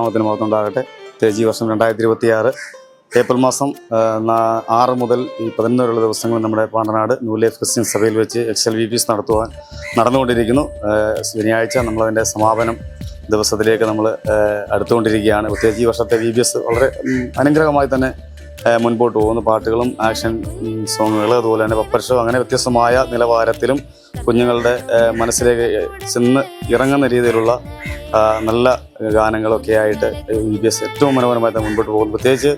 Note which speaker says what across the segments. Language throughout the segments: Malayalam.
Speaker 1: നാമത്തിന് മഹത്വമുണ്ടാകട്ടെ. പ്രത്യേകിച്ച് ഈ വർഷം 2026 ഏപ്രിൽ മാസം 6 മുതൽ 11 വരെയുള്ള ദിവസങ്ങൾ നമ്മുടെ പാണ്ടനാട് ന്യൂ ലൈഫ് ക്രിസ്ത്യൻ സഭയിൽ വെച്ച് XLVPs നടന്നുകൊണ്ടിരിക്കുന്നു. ശനിയാഴ്ച നമ്മളതിൻ്റെ സമാപനം ദിവസത്തിലേക്ക് നമ്മൾ അടുത്തുകൊണ്ടിരിക്കുകയാണ്. പ്രത്യേകിച്ച് ഈ വർഷത്തെ VBS വളരെ അനുഗ്രഹമായി തന്നെ മുൻപോട്ട് പോകുന്നു. പാട്ടുകളും ആക്ഷൻ സോങ്ങുകൾ, അതുപോലെ തന്നെ പപ്പർ ഷോ, അങ്ങനെ വ്യത്യസ്തമായ നിലവാരത്തിലും കുഞ്ഞുങ്ങളുടെ മനസ്സിലേക്ക് ചെന്ന് ഇറങ്ങുന്ന രീതിയിലുള്ള നല്ല ഗാനങ്ങളൊക്കെ ആയിട്ട് VBS ഏറ്റവും മനോഹരമായി മുൻപോട്ട് പോകുന്നു. പ്രത്യേകിച്ച്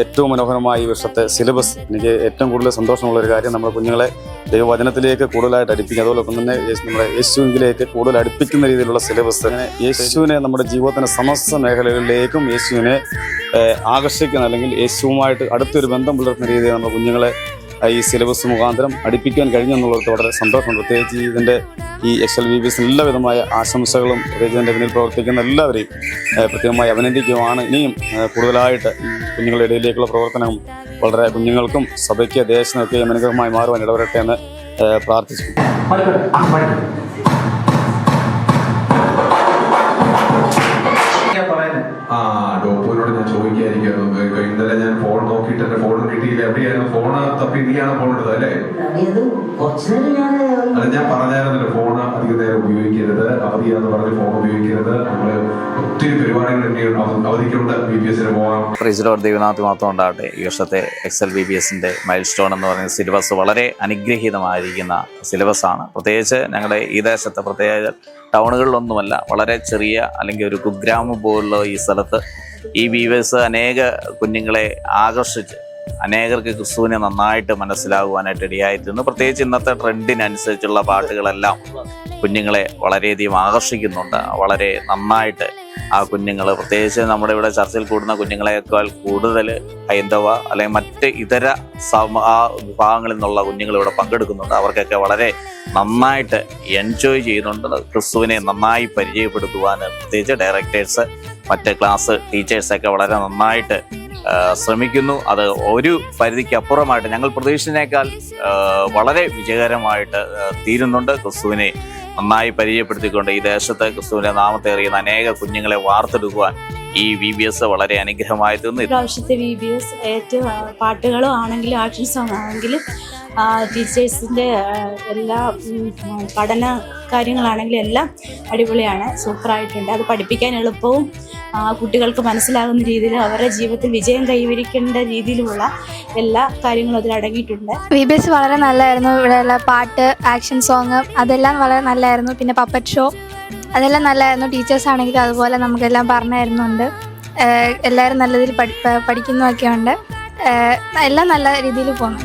Speaker 1: ഏറ്റവും മനോഹരമായ ഈ വർഷത്തെ സിലബസ് എനിക്ക് ഏറ്റവും കൂടുതൽ സന്തോഷമുള്ളൊരു കാര്യം, നമ്മുടെ കുഞ്ഞുങ്ങളെ ദൈവവചനത്തിലേക്ക് കൂടുതലായിട്ട് അടുപ്പിക്കുക, അതോടൊപ്പം തന്നെ നമ്മുടെ യേശുവിലേക്ക് കൂടുതൽ അടുപ്പിക്കുന്ന രീതിയിലുള്ള സിലബസ്. അങ്ങനെ യേശുവിനെ നമ്മുടെ ജീവിതത്തിൻ്റെ സമസ്ത മേഖലകളിലേക്കും യേശുവിനെ ആകർഷിക്കുന്ന, അല്ലെങ്കിൽ യേശുവുമായിട്ട് അടുത്തൊരു ബന്ധം പുലർത്തുന്ന രീതിയിൽ നമ്മുടെ കുഞ്ഞുങ്ങളെ ഈ സിലബസ് മുഖാന്തരം അടുപ്പിക്കാൻ കഴിഞ്ഞെന്നുള്ളത് വളരെ സന്തോഷമുണ്ട്. പ്രത്യേകിച്ച് ഇതിൻ്റെ ഈ XLVPs എല്ലാവിധമായ ആശംസകളും പ്രത്യേകിച്ച് ഇതിൻ്റെ പിന്നിൽ പ്രവർത്തിക്കുന്ന എല്ലാവരെയും പ്രത്യേകമായി അഭിനന്ദിക്കുകയാണ്. ഇനിയും കൂടുതലായിട്ട് കുഞ്ഞുങ്ങളുടെ ഇടയിലേക്കുള്ള പ്രവർത്തനം വളരെ കുഞ്ഞുങ്ങൾക്കും സഭയ്ക്ക് ദേശത്തിനൊക്കെ അനുഗ്രഹമായി മാറുവാൻ ഇടവരട്ടെ എന്ന് പ്രാർത്ഥിച്ചു.
Speaker 2: ഡോപ്പോനോട് ഞാൻ ചോദിക്കായിരിക്കുന്നു. ഇന്നലെ ഞാൻ ഫോൺ നോക്കിയിട്ട് എന്റെ ഫോൺ കിട്ടിയില്ല. എവിടെയായിരുന്നു ഫോണ് തപ്പി? നീയാണ് ഫോൺ എടുത്തത് അല്ലേ? അത് ഞാൻ പറഞ്ഞായിരുന്നല്ലോ, ഫോൺ അധികം നേരം ഉപയോഗിക്കരുത്, അവധിയാന്ന് പറഞ്ഞ് ഫോൺ ഉപയോഗിക്കരുത്. നമ്മള് ഒത്തിരി പരിപാടികൾ അവധിക്കുണ്ട്. VBSന് പോകാം.
Speaker 3: ദൈവനാഥ് മാത്രം ഉണ്ടാകട്ടെ. ഈ വർഷത്തെ XLVPSന്റെ മൈൽ സ്റ്റോൺ എന്ന് പറയുന്ന സിലബസ് വളരെ അനുഗ്രഹീതമായിരിക്കുന്ന സിലബസാണ്. പ്രത്യേകിച്ച് ഞങ്ങളുടെ ഈ ദേശത്തെ പ്രത്യേക ടൗണുകളിലൊന്നുമല്ല, വളരെ ചെറിയ അല്ലെങ്കിൽ ഒരു കുഗ്രാമം പോലുള്ള ഈ സ്ഥലത്ത് ഈ VBS അനേക കുഞ്ഞുങ്ങളെ ആകർഷിച്ച് അനേകർക്ക് ക്രിസ്തുവിനെ നന്നായിട്ട് മനസ്സിലാകുവാനായിട്ട് ഇടയായിത്തീർന്നു. പ്രത്യേകിച്ച് ഇന്നത്തെ ട്രെൻഡിനനുസരിച്ചുള്ള പാട്ടുകളെല്ലാം കുഞ്ഞുങ്ങളെ വളരെയധികം ആകർഷിക്കുന്നുണ്ട്. വളരെ നന്നായിട്ട് ആ കുഞ്ഞുങ്ങൾ, പ്രത്യേകിച്ച് നമ്മുടെ ഇവിടെ ചർച്ചയിൽ കൂടുന്ന കുഞ്ഞുങ്ങളെക്കാൾ കൂടുതൽ ഹൈന്ദവ അല്ലെങ്കിൽ മറ്റ് ഇതര വിഭാഗങ്ങളിൽ നിന്നുള്ള കുഞ്ഞുങ്ങൾ ഇവിടെ പങ്കെടുക്കുന്നുണ്ട്. അവർക്കൊക്കെ വളരെ നന്നായിട്ട് എൻജോയ് ചെയ്യുന്നുണ്ട്. ക്രിസ്തുവിനെ നന്നായി പരിചയപ്പെടുത്തുവാൻ പ്രത്യേകിച്ച് ഡയറക്ടേഴ്സ്, മറ്റ് ക്ലാസ് ടീച്ചേഴ്സൊക്കെ വളരെ നന്നായിട്ട് ശ്രമിക്കുന്നു. അത് ഒരു പരിധിക്ക് അപ്പുറമായിട്ട് ഞങ്ങൾ പ്രതീക്ഷിച്ചതിനേക്കാൾ വളരെ വിജയകരമായിട്ട് തീരുന്നുണ്ട്. ക്രിസ്തുവിനെ നന്നായി പരിചയപ്പെടുത്തിക്കൊണ്ട് ഈ ദേശത്ത് ക്രിസ്തുവിന്റെ നാമത്തെ അറിയുന്ന അനേക കുഞ്ഞുങ്ങളെ വാർത്തെടുക്കുവാൻ ഈ VBS വളരെ അനുഗ്രഹമായി തീർന്നു.
Speaker 4: ഇപ്രാവശ്യത്തെ VBS ഏറ്റവും പാട്ടുകളും ആണെങ്കിലും ആക്ഷൻ സോങ് ആണെങ്കിലും ടീച്ചേഴ്സിൻ്റെ എല്ലാ പഠന കാര്യങ്ങളാണെങ്കിലും എല്ലാം അടിപൊളിയാണ്, സൂപ്പറായിട്ടുണ്ട്. അത് പഠിപ്പിക്കാൻ എളുപ്പവും കുട്ടികൾക്ക് മനസ്സിലാകുന്ന രീതിയിൽ അവരുടെ ജീവിതത്തിൽ വിജയം കൈവരിക്കേണ്ട രീതിയിലുമുള്ള എല്ലാ കാര്യങ്ങളും അതിൽ അടങ്ങിയിട്ടുണ്ട്.
Speaker 5: VBS വളരെ നല്ലതായിരുന്നു. ഇവിടെയുള്ള പാട്ട്, ആക്ഷൻ സോങ് അതെല്ലാം വളരെ നല്ലതായിരുന്നു. പിന്നെ പപ്പറ്റ് ഷോ അതെല്ലാം നല്ലതായിരുന്നു. ടീച്ചേഴ്സ് ആണെങ്കിലും അതുപോലെ നമുക്കെല്ലാം പറഞ്ഞു തരുന്നുണ്ട്. എല്ലാവരും നല്ല രീതിയിൽ പഠിക്കുന്നതൊക്കെ ഉണ്ട്. എല്ലാം നല്ല രീതിയിൽ പോകുന്നു.